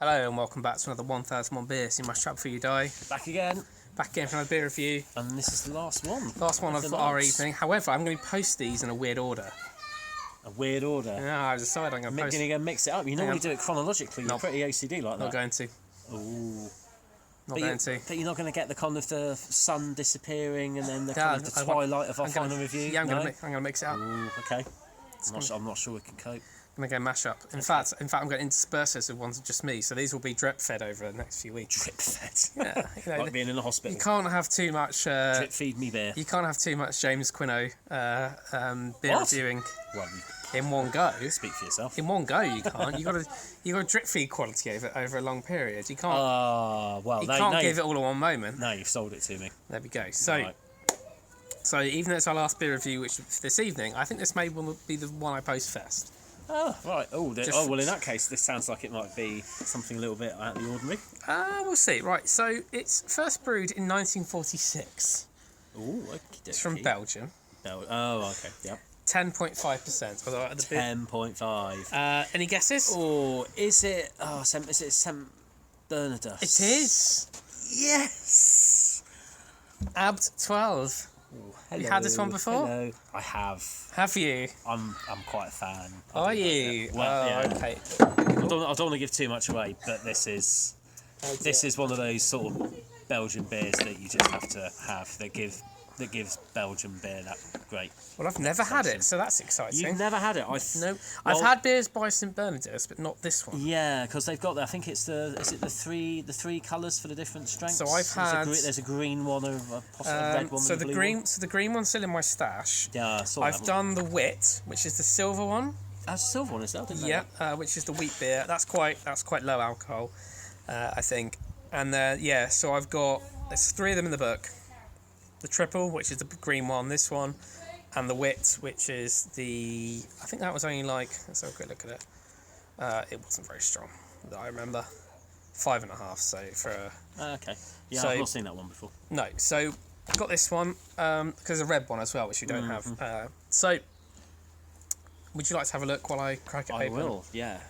Hello and welcome back to another 1001 Beers. You must trap before you die. Back again. Back again for another beer review. And this is the last one. Last one of our evening. However, I'm going to post these in a weird order. A weird order? Yeah, I decided I'm going to post... You're going to mix it up. You normally do it chronologically. You're pretty OCD like that. Not going to. Ooh. Not going to. But you're not going to get the kind of the sun disappearing and then the kind of the twilight of our final review? Yeah, I'm going to mix it up. Ooh, okay. I'm not sure we can cope. I'm going to go mash up. In fact, I'm going to intersperse this with ones of just me. So these will be drip fed over the next few weeks. Drip fed? Yeah. Like being in a hospital. You can't have too much... drip feed me beer. You can't have too much James Quino beer reviewing in one go. Speak for yourself. In one go, you can't. You got to drip feed quality over a long period. You can't. Well, you can't give it all in one moment. No, you've sold it to me. There we go. So, right. So even though it's our last beer review, which is this evening, I think this may be the one I post first. Oh, right. Well, in that case, this sounds like it might be something a little bit out of the ordinary. We'll see. Right, so it's first brewed in 1946. Ooh, okay. It's from Belgium. Oh, okay. Yep. 10.5%. 10.5. Any guesses? Oh, is it St. Bernardus? It is. Yes. Abt 12. Ooh, you had this one before? Hello. I have. Have you? I'm quite a fan. Are you? Well, yeah. Okay. I don't want to give too much away, but this is one of those sort of Belgian beers that you just have to have that gives Belgian beer that great. Well, I've never had it, so that's exciting. You've never had it? I've had beers by St. Bernardus, but not this one. Yeah, because they've got. I think it's the three colours for the different strengths. So I've had. There's a green one, possibly a red one. So the green one's still in my stash. Yeah, I've done the wit, which is the silver one. That's the silver one, is that? Yeah, which is the wheat beer. That's quite low alcohol, I think. And so I've got there's three of them in the book. The triple, which is the green one, this one, and the wit, which is I think that was only let's have a quick look at it. It wasn't very strong, that I remember. 5.5, so for... okay. Yeah, I've not seen that one before. No, so I've got this one, because there's a red one as well, which you don't have. So, would you like to have a look while I crack it open? I will, yeah.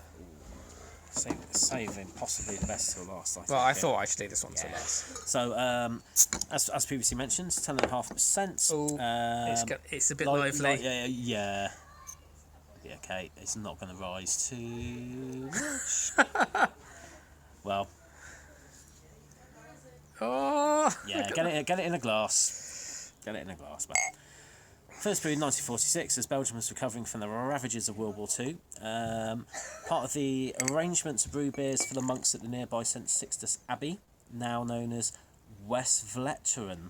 Saving possibly the best till last. I thought I should leave this one till last. So, as previously mentioned, 10.5%. It's a bit lively. Yeah. Okay, it's not going to rise too much. Well. Oh. Yeah, get it in a glass. Get it in a glass, man. First brewed in 1946 as Belgium was recovering from the ravages of World War II. Part of the arrangement to brew beers for the monks at the nearby St. Sixtus Abbey, now known as Westvleteren,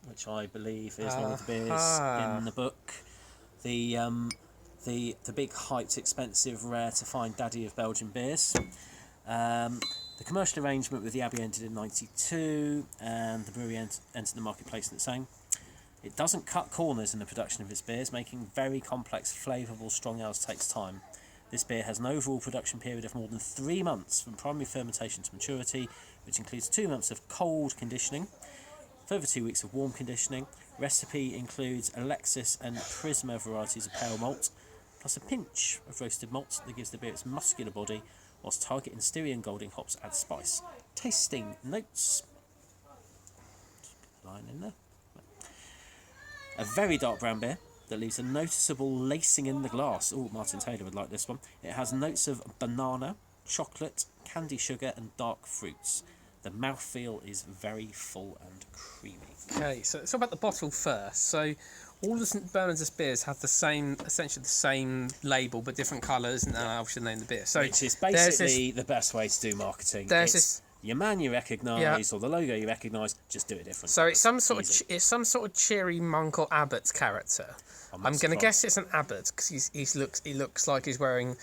which I believe is one of the beers in the book. The big, hyped, expensive, rare to find daddy of Belgian beers. The commercial arrangement with the Abbey ended in 1992, and the brewery entered the marketplace on its own. It doesn't cut corners in the production of its beers, making very complex, flavourable strong ales takes time. This beer has an overall production period of more than 3 months from primary fermentation to maturity, which includes 2 months of cold conditioning, further 2 weeks of warm conditioning. Recipe includes Alexis and Prisma varieties of pale malt, plus a pinch of roasted malt that gives the beer its muscular body, whilst Target and Styrian Golding hops add spice. Tasting notes. Just put a line in there. A very dark brown beer that leaves a noticeable lacing in the glass. Oh, Martin Taylor would like this one. It has notes of banana, chocolate, candy sugar and dark fruits. The mouthfeel is very full and creamy. Okay, so let's talk about the bottle first. So all the St. Bernardus beers have essentially the same label but different colours, and I should name the beer. So which is basically the best way to do marketing. Your man you recognise or the logo you recognise, just do it different. So it's some sort of cheery monk or abbot character. I'm going to guess it's an abbot because he looks like he's wearing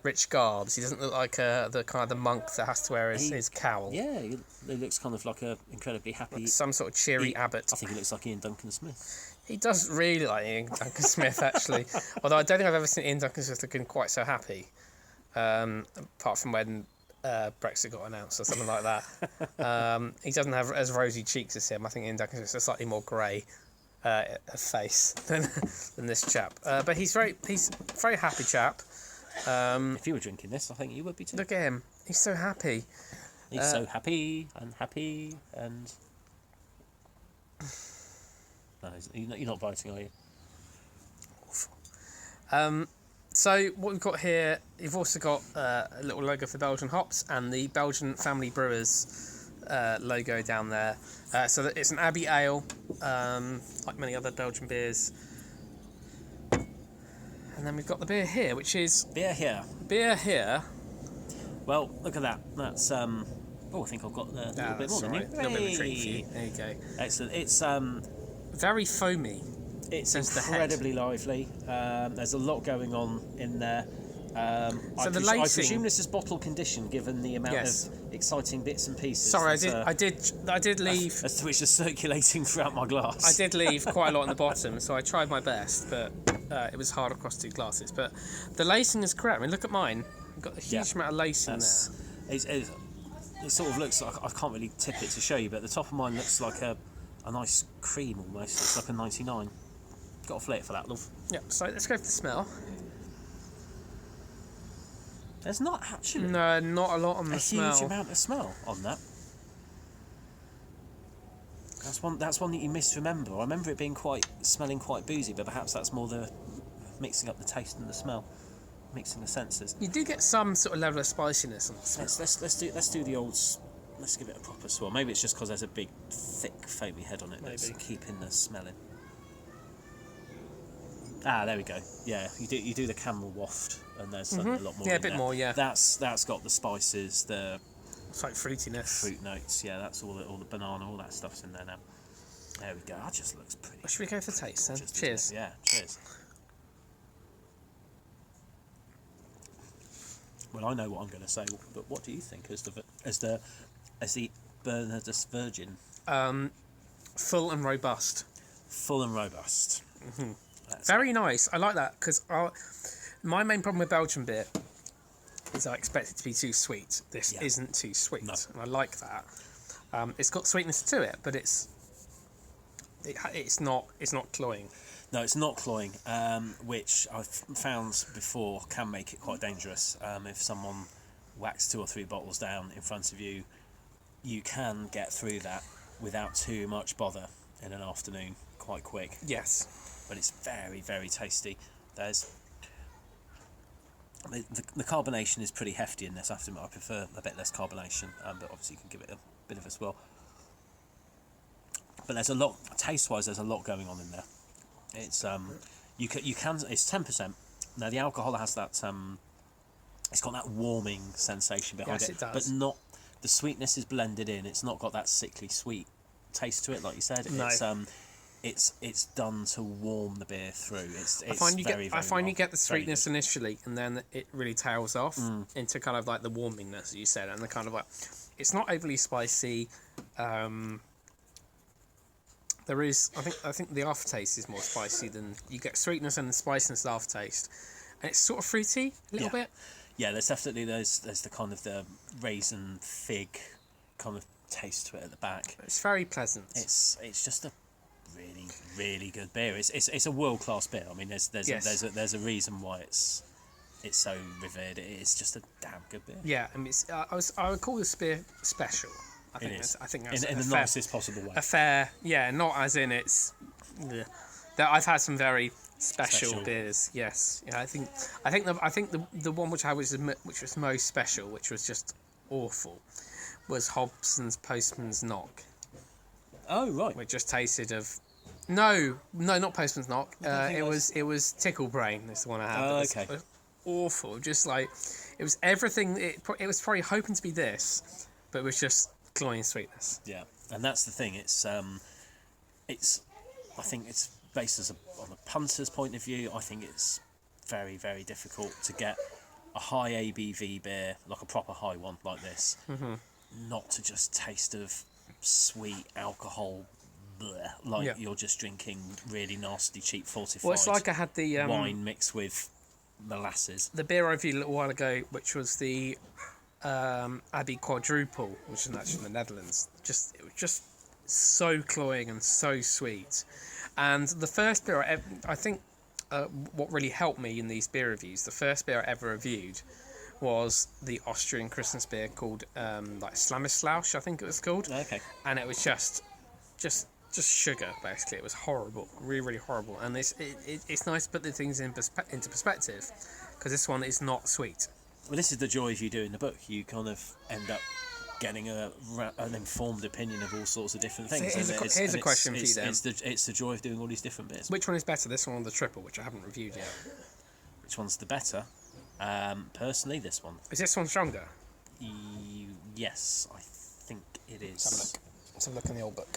rich garbs. He doesn't look like the kind of the monk that has to wear his cowl. Yeah, he looks kind of like a incredibly happy. Like some sort of cheery abbot. I think he looks like Ian Duncan Smith. He does really like Ian Duncan Smith actually. Although I don't think I've ever seen Ian Duncan Smith looking quite so happy, apart from when Brexit got announced or something like that. He doesn't have as rosy cheeks as him. I think Ian Duncan is a slightly more grey face than this chap. But he's very happy chap. If you were drinking this, I think you would be too. Look at him. He's so happy. He's so happy and happy and... No, you're not biting, are you? So what we've got here, you've also got a little logo for Belgian hops and the Belgian Family Brewers logo down there. So that it's an Abbey ale, like many other Belgian beers. And then we've got the beer here, which is... Beer here. Well, look at that. That's... Oh, I think I've got a little bit more than you. A little bit of a treat for you. There you go. Excellent. It's... very foamy. It's incredibly lively. There's a lot going on in there. I presume this is bottle condition, given the amount of exciting bits and pieces. Sorry, I did leave. Which is circulating throughout my glass. I did leave quite a lot on the bottom, so I tried my best, but it was hard across 2 glasses. But the lacing is correct. I mean, look at mine. I've got a huge amount of lacing there. It sort of looks like, I can't really tip it to show you, but the top of mine looks like a nice cream almost. It's like a 99. Got a flake for that, love. Yeah, so let's go for the smell. There's not actually not a lot on the smell. A huge amount of smell on that. That's one that you misremember. I remember it being smelling quite boozy, but perhaps that's more the mixing up the taste and the smell, mixing the senses. You do get some sort of level of spiciness on the smell. Let's do the old. Let's give it a proper swirl. Maybe it's just because there's a big, thick, foamy head on it that's keeping the smelling. Ah, there we go. Yeah, you do the camel waft, and there's a lot more. Yeah, a bit more. Yeah, that's got the spices, it's like fruitiness, fruit notes. Yeah, that's all the banana, all that stuff's in there now. There we go. That just looks pretty. Should we go for taste then? Cheers. Yeah, cheers. Well, I know what I'm going to say, but what do you think as the Bernardus Virgin? Full and robust. Full and robust. Mm-hmm. Very nice. I like that because my main problem with Belgian beer is I expect it to be too sweet. This isn't too sweet, and I like that. It's got sweetness to it, but it's not cloying. No, it's not cloying, which I've found before can make it quite dangerous. If someone whacks 2 or 3 bottles down in front of you, you can get through that without too much bother in an afternoon, quite quick. Yes. But it's very, very tasty. There's the carbonation is pretty hefty in this. I have to admit, I prefer a bit less carbonation, but obviously you can give it a bit of a swirl. But there's a lot, taste-wise, there's a lot going on in there. It's you can it's 10%. Now the alcohol has that it's got that warming sensation behind it does. But not the sweetness is blended in. It's not got that sickly sweet taste to it, like you said. No. It's done to warm the beer through. I find you get the sweetness initially, and then it really tails off into kind of like the warmingness, as you said, and the kind of like it's not overly spicy. There is, I think the aftertaste is more spicy than you get sweetness and the spiciness of aftertaste, and it's sort of fruity a little bit. Yeah, there's definitely there's the kind of the raisin fig kind of taste to it at the back. It's very pleasant. It's just a really, really good beer. It's a world class beer. I mean, there's a reason why it's so revered. It's just a damn good beer. Yeah, I mean, I would call this beer special. I think that's in the nicest possible way. A fair, not as in it's. Yeah. I've had some very special beers. Yes, yeah. I think the one which was most special, which was just awful, was Hobson's Postman's Knock. Oh right. Which just tasted of. No, not Postman's Knock. It was Tickle Brain. Is the one I had. Oh, okay. Was awful. Just like it was everything. It was probably hoping to be this, but it was just cloying sweetness. Yeah, and that's the thing. It's I think it's based on a punter's point of view. I think it's very, very difficult to get a high ABV beer, like a proper high one like this, not to just taste of sweet alcohol, like you're just drinking really nasty, cheap fortified. Well, it's like I had the wine mixed with molasses. The beer I reviewed a little while ago, which was the Abbey Quadruple, which is actually in the Netherlands. It was just so cloying and so sweet. And the first beer I think what really helped me in these beer reviews, the first beer I ever reviewed was the Austrian Christmas beer called like Slamislausch, I think it was called. Okay. And it was just sugar, basically. It was horrible, really, really horrible. And it's nice to put the things into perspective, because this one is not sweet. Well, this is the joy of you doing the book. You kind of end up getting an informed opinion of all sorts of different things. So here's a question for you then. It's the joy of doing all these different bits. Which one is better, this one or the triple, which I haven't reviewed yet? Which one's the better? Personally, this one. Is this one stronger? Yes, I think it is. Let's have a look in the old book.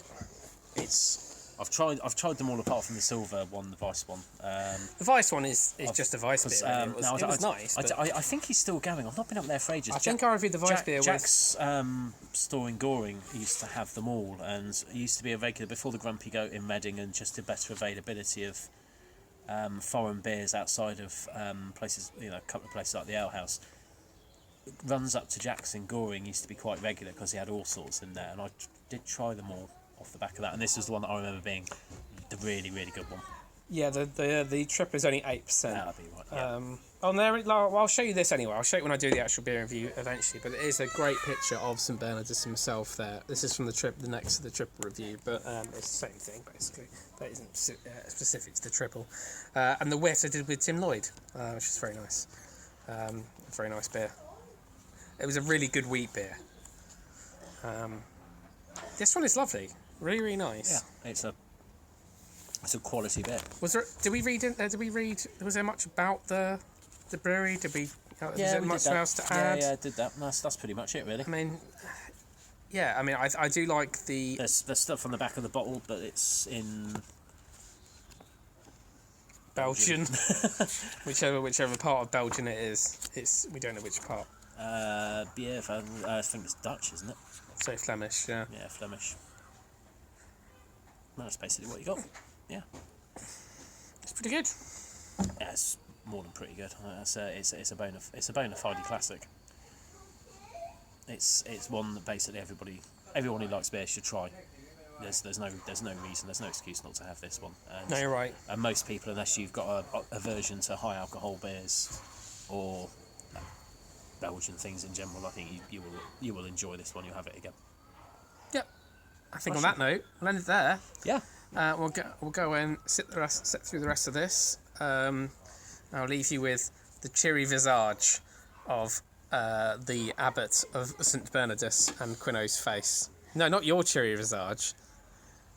I've tried them all apart from the silver one, the Vice one. The Vice one is just a Vice beer. Really. It was nice. I think he's still going. I've not been up there for ages. I think I reviewed the Vice beer. Jack's store in Goring used to have them all, and it used to be a regular before the Grumpy Goat in Reading, and just a better availability of foreign beers outside of places, a couple of places like the Ale House. Runs up to Jack's in Goring used to be quite regular because he had all sorts in there, and I did try them all off the back of that, and this is the one that I remember being the really, really good one. Yeah, the triple is only 8%. That'll be right. Yeah. I'll show you this anyway. I'll show you when I do the actual beer review eventually. But it is a great picture of St Bernardus himself there. This is from the next to the triple review, but it's the same thing basically. That isn't specific to the triple. And the wit I did with Tim Lloyd, which is very nice. Very nice beer. It was a really good wheat beer. This one is lovely. Really, really nice. Yeah, it's a quality beer. Did we read? Was there much about the brewery? Did we? Was there much else to add? Yeah, did that. That's pretty much it, really. I mean, I do like the. There's stuff on the back of the bottle, but it's in Belgian, whichever part of Belgium it is. We don't know which part. I think it's Dutch, isn't it? So Flemish, yeah. Yeah, Flemish. That's basically what you got. Yeah. It's pretty good. Yeah, it's more than pretty good. It's a bona fide classic. It's one that basically everyone who likes beer should try. There's no reason, there's no excuse not to have this one. And, no, you're right. And most people, unless you've got a aversion to high alcohol beers or Belgian things in general, I think you will enjoy this one. You'll have it again. Yep. I think on that note, we'll end it there. Yeah. We'll go and sit through the rest of this. I'll leave you with the cheery visage of the Abbot of St Bernardus and Quino's face. No, not your cheery visage.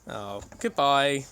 Oh, goodbye.